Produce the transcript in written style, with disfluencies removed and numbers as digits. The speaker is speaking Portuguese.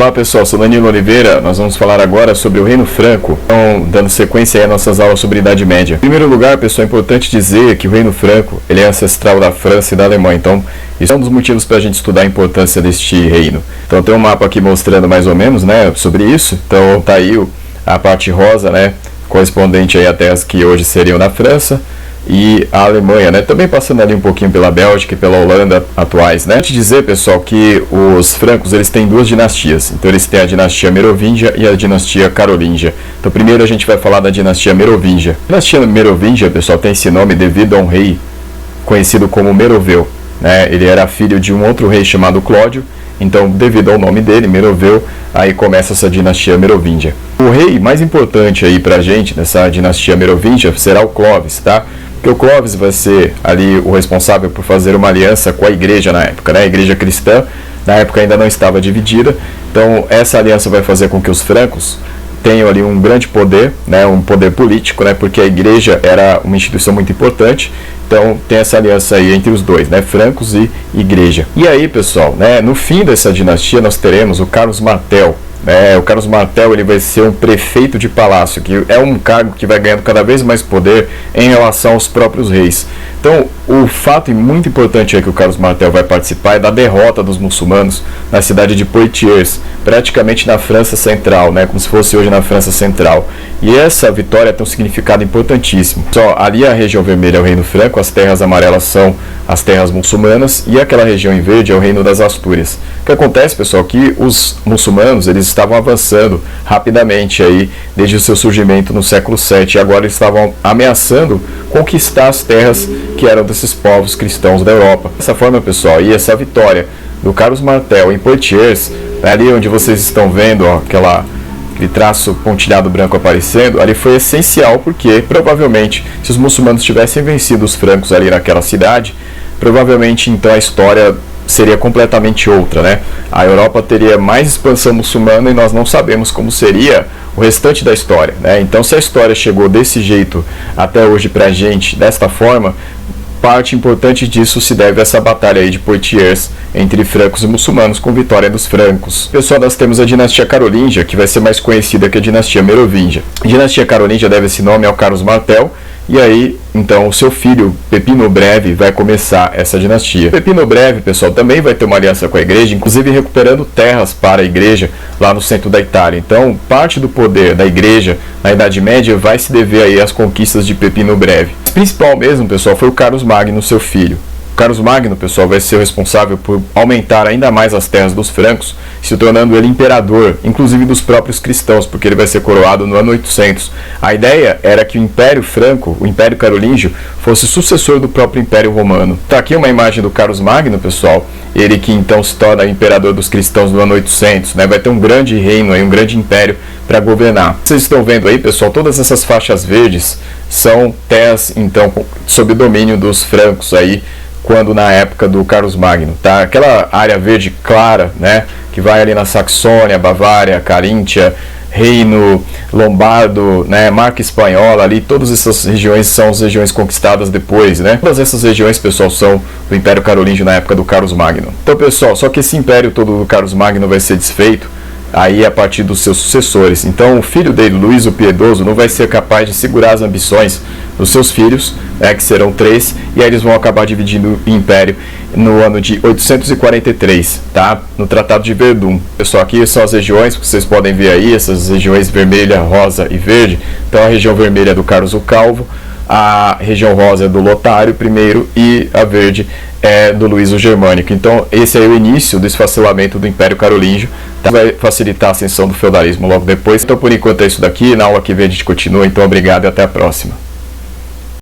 Fala pessoal, sou Danilo Oliveira, nós vamos falar agora sobre o Reino Franco, então, dando sequência aí às nossas aulas sobre Idade Média. Em primeiro lugar, pessoal, é importante dizer que o Reino Franco, ele é ancestral da França e da Alemanha, então isso é um dos motivos para a gente estudar a importância deste reino. Então tem um mapa aqui mostrando mais ou menos, né, sobre isso, então tá aí a parte rosa, né, correspondente aí a terras que hoje seriam na França, e a Alemanha, né? Também passando ali um pouquinho pela Bélgica e pela Holanda atuais, né? Te dizer, pessoal, que os francos, eles têm duas dinastias. Então eles têm a dinastia Merovingia e a dinastia Carolíngia. Então primeiro a gente vai falar da dinastia Merovingia. A dinastia Merovingia, pessoal, tem esse nome devido a um rei conhecido como Meroveu, né? Ele era filho de um outro rei chamado Clódio. Então, devido ao nome dele, Meroveu, aí começa essa dinastia Merovingia. O rei mais importante aí pra gente nessa dinastia Merovingia será o Clovis, tá? Porque o Clovis vai ser ali o responsável por fazer uma aliança com a igreja na época, né? A igreja cristã, na época ainda não estava dividida, então essa aliança vai fazer com que os francos tenham ali um grande poder, né? Um poder político, né? Porque a igreja era uma instituição muito importante, então tem essa aliança aí entre os dois, né? Francos e igreja. E aí, pessoal, né? No fim dessa dinastia nós teremos o Carlos Martel. O Carlos Martel, ele vai ser um prefeito de palácio, que é um cargo que vai ganhando cada vez mais poder em relação aos próprios reis. Então, o fato muito importante é que o Carlos Martel vai participar é da derrota dos muçulmanos na cidade de Poitiers, praticamente na França Central, né, como se fosse hoje na França Central. E essa vitória tem um significado importantíssimo. Só ali a região vermelha é o Reino Franco, as terras amarelas são as terras muçulmanas e aquela região em verde é o Reino das Astúrias. O que acontece, pessoal, que os muçulmanos, eles estavam avançando rapidamente aí desde o seu surgimento no século VII e agora eles estavam ameaçando conquistar as terras que eram desses povos cristãos da Europa. Dessa forma, pessoal, e essa vitória do Carlos Martel em Poitiers, ali onde vocês estão vendo, ó, aquele traço pontilhado branco aparecendo, ali foi essencial porque provavelmente se os muçulmanos tivessem vencido os francos ali naquela cidade, provavelmente então a história seria completamente outra, né? A Europa teria mais expansão muçulmana e nós não sabemos como seria o restante da história, né? Então, se a história chegou desse jeito até hoje pra gente, desta forma, parte importante disso se deve a essa batalha aí de Poitiers entre francos e muçulmanos com vitória dos francos. Pessoal, nós temos a dinastia Carolíngia, que vai ser mais conhecida que a dinastia Merovingia. A dinastia Carolíngia deve esse nome ao Carlos Martel, e aí, então, o seu filho, Pepino Breve, vai começar essa dinastia. Pepino Breve, pessoal, também vai ter uma aliança com a igreja, inclusive recuperando terras para a igreja lá no centro da Itália. Então, parte do poder da igreja na Idade Média vai se dever aí às conquistas de Pepino Breve. O principal mesmo, pessoal, foi o Carlos Magno, seu filho. O Carlos Magno, pessoal, vai ser o responsável por aumentar ainda mais as terras dos francos, se tornando ele imperador, inclusive dos próprios cristãos, porque ele vai ser coroado no ano 800. A ideia era que o Império Franco, o Império Carolíngio, fosse sucessor do próprio Império Romano. Tá aqui uma imagem do Carlos Magno, pessoal, ele que então se torna imperador dos cristãos no ano 800, né? Vai ter um grande reino, aí, um grande império para governar. Vocês estão vendo aí, pessoal, todas essas faixas verdes são terras, então, sob domínio dos francos aí, quando na época do Carlos Magno, tá? Aquela área verde clara, né, que vai ali na Saxônia, Bavária, Caríntia, Reino Lombardo, né, Marca Espanhola, ali, todas essas regiões são as regiões conquistadas depois, né? Todas essas regiões, pessoal, são do Império Carolíngio na época do Carlos Magno. Então, pessoal, só que esse império todo do Carlos Magno vai ser desfeito aí a partir dos seus sucessores. Então, o filho dele, Luís o Piedoso, não vai ser capaz de segurar as ambições dos seus filhos, que serão 3, e aí eles vão acabar dividindo o império no ano de 843, tá? No Tratado de Verdun. Pessoal, aqui são as regiões que vocês podem ver aí, essas regiões vermelha, rosa e verde. Então, a região vermelha é do Carlos o Calvo, a região rosa é do Lotário I e a verde é do Luís o Germânico. Então, esse é o início do esfacelamento do Império Carolíngio, tá? Vai facilitar a ascensão do feudalismo logo depois. Então, por enquanto é isso daqui. Na aula que vem a gente continua. Então, obrigado e até a próxima.